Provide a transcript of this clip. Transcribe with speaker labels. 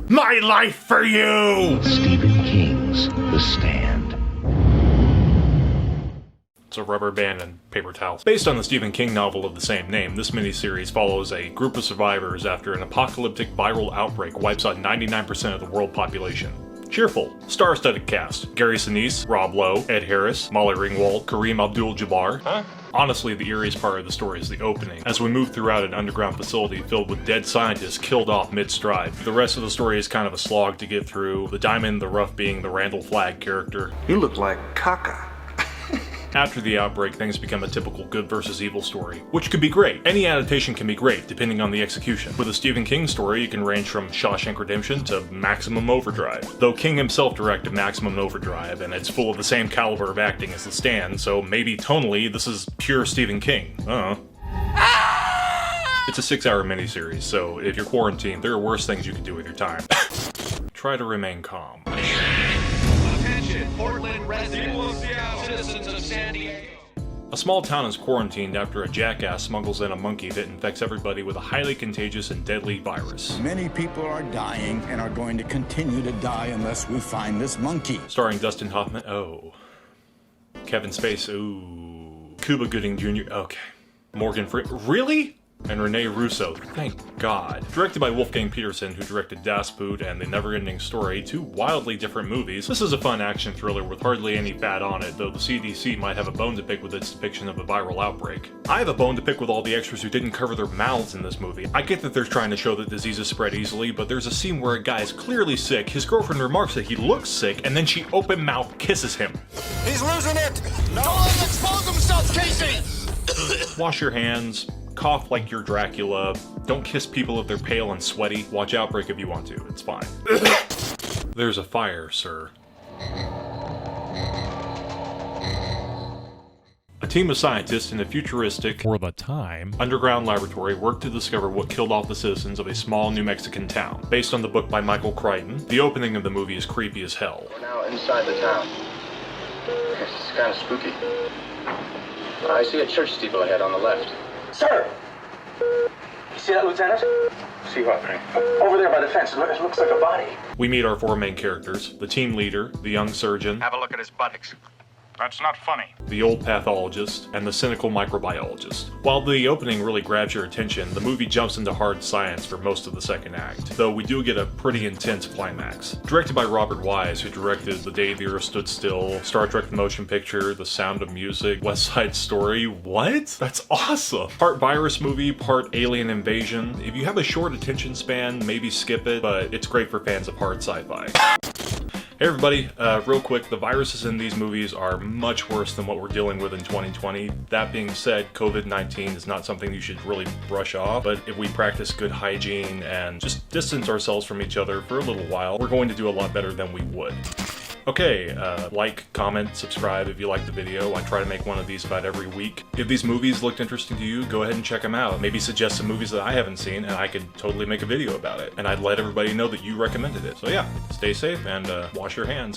Speaker 1: My life for you!
Speaker 2: Stephen King's The Stand.
Speaker 1: It's a rubber band and paper towels. Based on the Stephen King novel of the same name, this miniseries follows a group of survivors after an apocalyptic viral outbreak wipes out 99% of the world population. Cheerful, star-studded cast: Gary Sinise, Rob Lowe, Ed Harris, Molly Ringwald, Kareem Abdul-Jabbar. Honestly, the eeriest part of the story is the opening, as we move throughout an underground facility filled with dead scientists killed off mid-stride. The rest of the story is kind of a slog to get through, the diamond in the rough being the Randall Flagg character.
Speaker 3: You look like caca.
Speaker 1: After the outbreak, things become a typical good versus evil story, which could be great. Any adaptation can be great, depending on the execution. With a Stephen King story, it can range from Shawshank Redemption to Maximum Overdrive. Though King himself directed Maximum Overdrive, and it's full of the same caliber of acting as The Stand, so maybe tonally, this is pure Stephen King. It's a 6-hour miniseries, so if you're quarantined, there are worse things you can do with your time. Try to remain calm.
Speaker 4: Attention, Portland residents, citizens of San Diego.
Speaker 1: A small town is quarantined after a jackass smuggles in a monkey that infects everybody with a highly contagious and deadly virus.
Speaker 5: Many people are dying and are going to continue to die unless we find this monkey.
Speaker 1: Starring Dustin Hoffman, Kevin Spacey, Cuba Gooding Jr., okay. Morgan Freeman, really? And Rene Russo, thank God. Directed by Wolfgang Peterson, who directed Das Boot and The Neverending Story, two wildly different movies. This is a fun action thriller with hardly any fat on it, though the CDC might have a bone to pick with its depiction of a viral outbreak. I have a bone to pick with all the extras who didn't cover their mouths in this movie. I get that they're trying to show that diseases spread easily, but there's a scene where a guy is clearly sick, his girlfriend remarks that he looks sick, and then she open mouth kisses him.
Speaker 5: He's losing it! No! Don't let him expose himself, Casey!
Speaker 1: Wash your hands. Cough like you're Dracula. Don't kiss people if they're pale and sweaty. Watch Outbreak if you want to. It's fine. There's a fire, sir. A team of scientists in a futuristic, for the time, underground laboratory work to discover what killed off the citizens of a small New Mexican town. Based on the book by Michael Crichton, the opening of the movie is creepy as hell.
Speaker 6: We're now inside the town. It's kind of spooky. I see a church steeple ahead on the left.
Speaker 7: Sir! You see that, Lieutenant?
Speaker 6: See what, man?
Speaker 7: Over there by the fence. It looks like a body.
Speaker 1: We meet our four main characters: the team leader, the young surgeon,
Speaker 8: Have a look at his buttocks. That's not funny.
Speaker 1: the old pathologist, and the cynical microbiologist. While the opening really grabs your attention, the movie jumps into hard science for most of the second act, though we do get a pretty intense climax. Directed by Robert Wise, who directed The Day the Earth Stood Still, Star Trek the Motion Picture, The Sound of Music, West Side Story. What? That's awesome! Part virus movie, part alien invasion. If you have a short attention span, maybe skip it, but it's great for fans of hard sci-fi. Hey everybody, real quick, the viruses in these movies are much worse than what we're dealing with in 2020. That being said, COVID-19 is not something you should really brush off, but if we practice good hygiene and just distance ourselves from each other for a little while, we're going to do a lot better than we would. Okay, like, comment, subscribe if you like the video. I try to make one of these about every week. If these movies looked interesting to you, go ahead and check them out. Maybe suggest some movies that I haven't seen, and I could totally make a video about it. And I'd let everybody know that you recommended it. So yeah, stay safe and wash your hands.